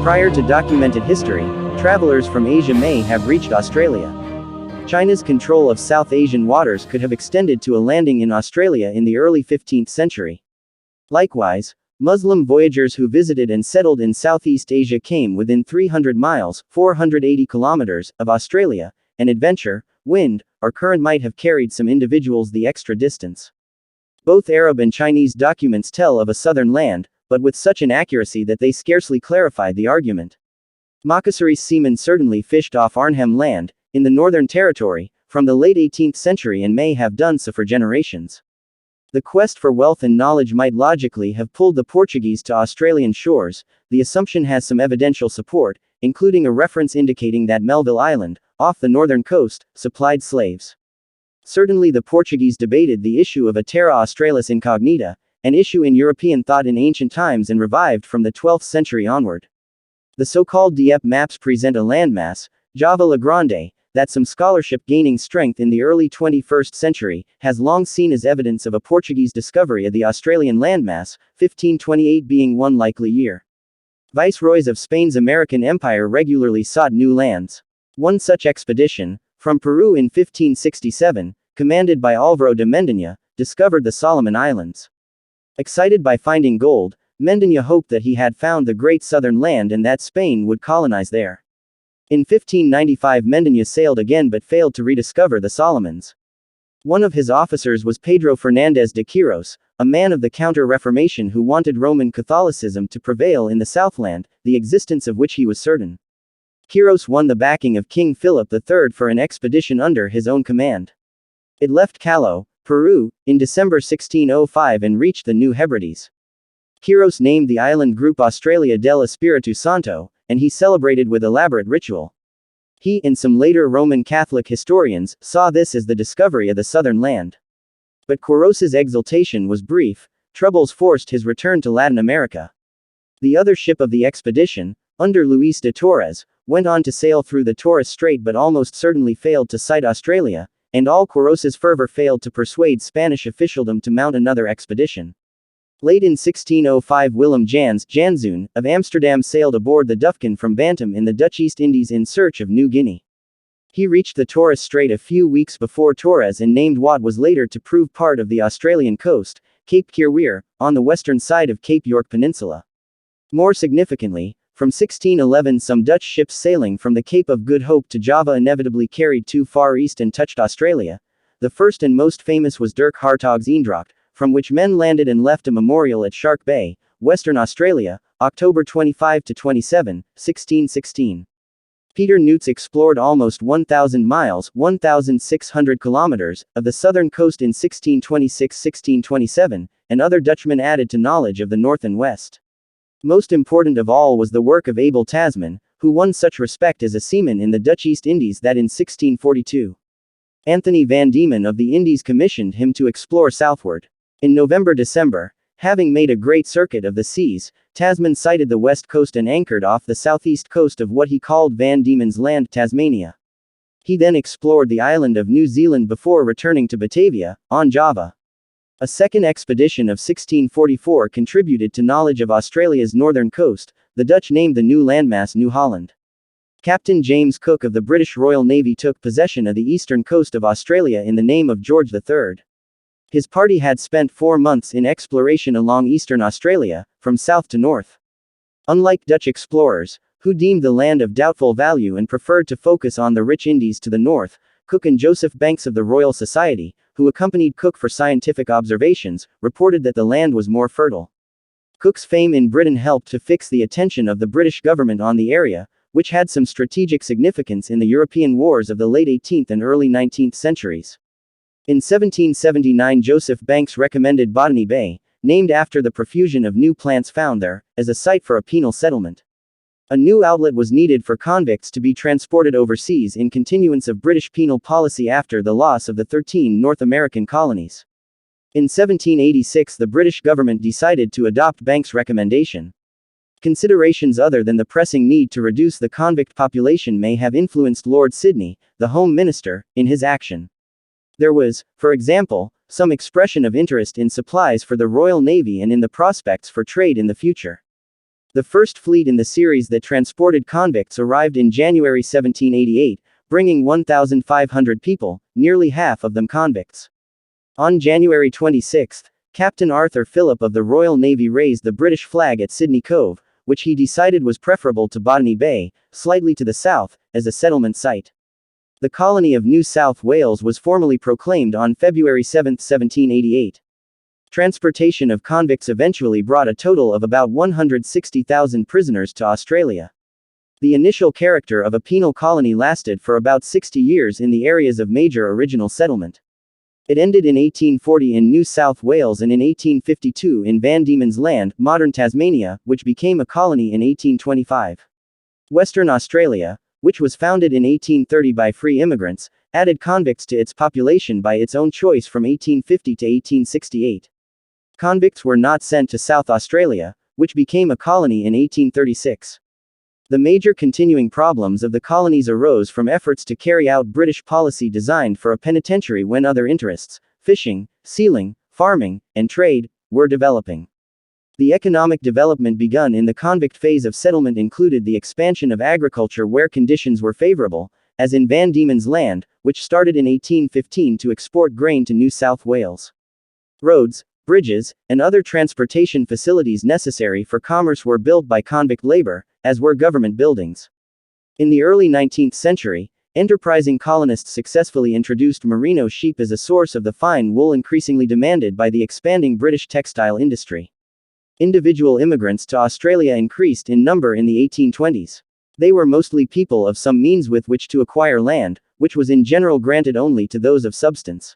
Prior to documented history, travelers from Asia may have reached Australia. China's control of South Asian waters could have extended to a landing in Australia in the early 15th century. Likewise, Muslim voyagers who visited and settled in Southeast Asia came within 300 miles, 480 kilometers, of Australia, and adventure, wind, or current might have carried some individuals the extra distance. Both Arab and Chinese documents tell of a southern land, but with such inaccuracy that they scarcely clarify the argument. Makassarese seamen certainly fished off Arnhem Land, in the Northern Territory, from the late 18th century and may have done so for generations. The quest for wealth and knowledge might logically have pulled the Portuguese to Australian shores. The assumption has some evidential support, including a reference indicating that Melville Island, off the northern coast, supplied slaves. Certainly the Portuguese debated the issue of a terra australis incognita, an issue in European thought in ancient times and revived from the 12th century onward. The so-called Dieppe maps present a landmass, Java La Grande, that some scholarship gaining strength in the early 21st century, has long seen as evidence of a Portuguese discovery of the Australian landmass, 1528 being one likely year. Viceroys of Spain's American Empire regularly sought new lands. One such expedition, from Peru in 1567, commanded by Álvaro de Mendaña, discovered the Solomon Islands. Excited by finding gold, Mendaña hoped that he had found the great southern land and that Spain would colonize there. In 1595 Mendaña sailed again but failed to rediscover the Solomons. One of his officers was Pedro Fernández de Quirós, a man of the Counter-Reformation who wanted Roman Catholicism to prevail in the Southland, the existence of which he was certain. Quirós won the backing of King Philip III for an expedition under his own command. It left Callao, Peru, in December 1605 and reached the New Hebrides. Quirós named the island group Australia del Espíritu Santo, and he celebrated with elaborate ritual. He and some later Roman Catholic historians saw this as the discovery of the southern land. But Quirós' exultation was brief. Troubles forced his return to Latin America. The other ship of the expedition, under Luis de Torres, went on to sail through the Torres Strait but almost certainly failed to sight Australia, and all Quirós' fervor failed to persuade Spanish officialdom to mount another expedition. Late in 1605 Willem Janszoon, of Amsterdam sailed aboard the Dufkin from Bantam in the Dutch East Indies in search of New Guinea. He reached the Torres Strait a few weeks before Torres and named what was later to prove part of the Australian coast, Cape Keerweer, on the western side of Cape York Peninsula. More significantly, from 1611 some Dutch ships sailing from the Cape of Good Hope to Java inevitably carried too far east and touched Australia. The first and most famous was Dirk Hartog's Eendracht, from which men landed and left a memorial at Shark Bay, Western Australia, October 25–27, 1616. Peter Nuyts explored almost 1,000 miles, 1,600 kilometers, of the southern coast in 1626–1627, and other Dutchmen added to knowledge of the north and west. Most important of all was the work of Abel Tasman, who won such respect as a seaman in the Dutch East Indies that in 1642. Anthony van Diemen of the Indies commissioned him to explore southward. In November-December, having made a great circuit of the seas, Tasman sighted the west coast and anchored off the southeast coast of what he called Van Diemen's Land, Tasmania. He then explored the island of New Zealand before returning to Batavia, on Java. A second expedition of 1644 contributed to knowledge of Australia's northern coast. The Dutch named the new landmass New Holland. Captain James Cook of the British Royal Navy took possession of the eastern coast of Australia in the name of George III. His party had spent 4 months in exploration along eastern Australia, from south to north. Unlike Dutch explorers, who deemed the land of doubtful value and preferred to focus on the rich Indies to the north, Cook and Joseph Banks of the Royal Society, who accompanied Cook for scientific observations, reported that the land was more fertile. Cook's fame in Britain helped to fix the attention of the British government on the area, which had some strategic significance in the European wars of the late 18th and early 19th centuries. In 1779 Joseph Banks recommended Botany Bay, named after the profusion of new plants found there, as a site for a penal settlement. A new outlet was needed for convicts to be transported overseas in continuance of British penal policy after the loss of the 13 North American colonies. In 1786 the British government decided to adopt Banks' recommendation. Considerations other than the pressing need to reduce the convict population may have influenced Lord Sydney, the Home Minister, in his action. There was, for example, some expression of interest in supplies for the Royal Navy and in the prospects for trade in the future. The first fleet in the series that transported convicts arrived in January 1788, bringing 1,500 people, nearly half of them convicts. On January 26, Captain Arthur Phillip of the Royal Navy raised the British flag at Sydney Cove, which he decided was preferable to Botany Bay, slightly to the south, as a settlement site. The colony of New South Wales was formally proclaimed on February 7, 1788. Transportation of convicts eventually brought a total of about 160,000 prisoners to Australia. The initial character of a penal colony lasted for about 60 years in the areas of major original settlement. It ended in 1840 in New South Wales and in 1852 in Van Diemen's Land, modern Tasmania, which became a colony in 1825. Western Australia, which was founded in 1830 by free immigrants, added convicts to its population by its own choice from 1850 to 1868. Convicts were not sent to South Australia, which became a colony in 1836. The major continuing problems of the colonies arose from efforts to carry out British policy designed for a penitentiary when other interests, fishing, sealing, farming, and trade, were developing. The economic development begun in the convict phase of settlement included the expansion of agriculture where conditions were favorable, as in Van Diemen's Land, which started in 1815 to export grain to New South Wales. Roads, bridges, and other transportation facilities necessary for commerce were built by convict labor, as were government buildings. In the early 19th century, enterprising colonists successfully introduced merino sheep as a source of the fine wool increasingly demanded by the expanding British textile industry. Individual immigrants to Australia increased in number in the 1820s. They were mostly people of some means with which to acquire land, which was in general granted only to those of substance.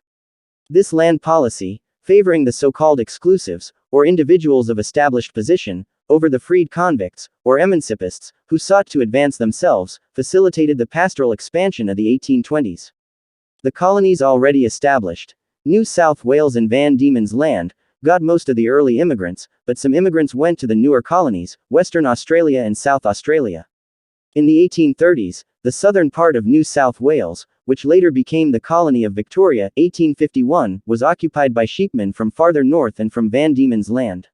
This land policy, favoring the so-called exclusives, or individuals of established position, over the freed convicts, or emancipists, who sought to advance themselves, facilitated the pastoral expansion of the 1820s. The colonies already established, New South Wales and Van Diemen's Land, got most of the early immigrants, but some immigrants went to the newer colonies, Western Australia and South Australia. In the 1830s, the southern part of New South Wales, which later became the colony of Victoria, 1851, was occupied by sheepmen from farther north and from Van Diemen's Land.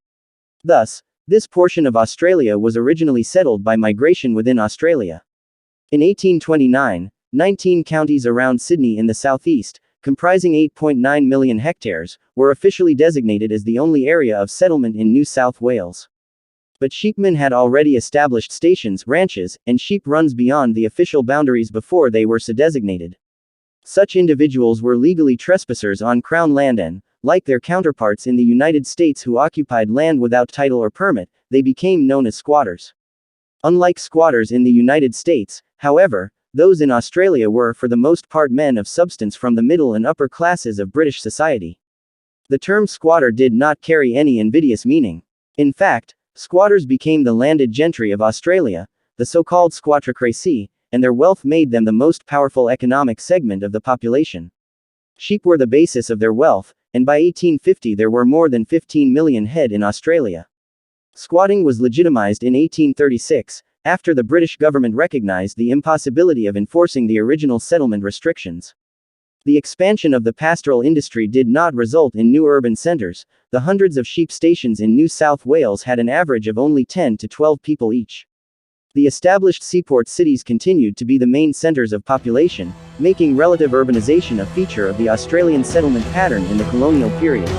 Thus, this portion of Australia was originally settled by migration within Australia. In 1829, 19 counties around Sydney in the southeast, comprising 8.9 million hectares, were officially designated as the only area of settlement in New South Wales. But sheepmen had already established stations, ranches, and sheep runs beyond the official boundaries before they were so designated. Such individuals were legally trespassers on Crown land and, like their counterparts in the United States who occupied land without title or permit, they became known as squatters. Unlike squatters in the United States, however, those in Australia were for the most part men of substance from the middle and upper classes of British society. The term squatter did not carry any invidious meaning. In fact, squatters became the landed gentry of Australia, the so-called squattocracy, and their wealth made them the most powerful economic segment of the population. Sheep were the basis of their wealth, and by 1850 there were more than 15 million head in Australia. Squatting was legitimized in 1836, after the British government recognized the impossibility of enforcing the original settlement restrictions. The expansion of the pastoral industry did not result in new urban centers. The hundreds of sheep stations in New South Wales had an average of only 10 to 12 people each. The established seaport cities continued to be the main centers of population, making relative urbanization a feature of the Australian settlement pattern in the colonial period.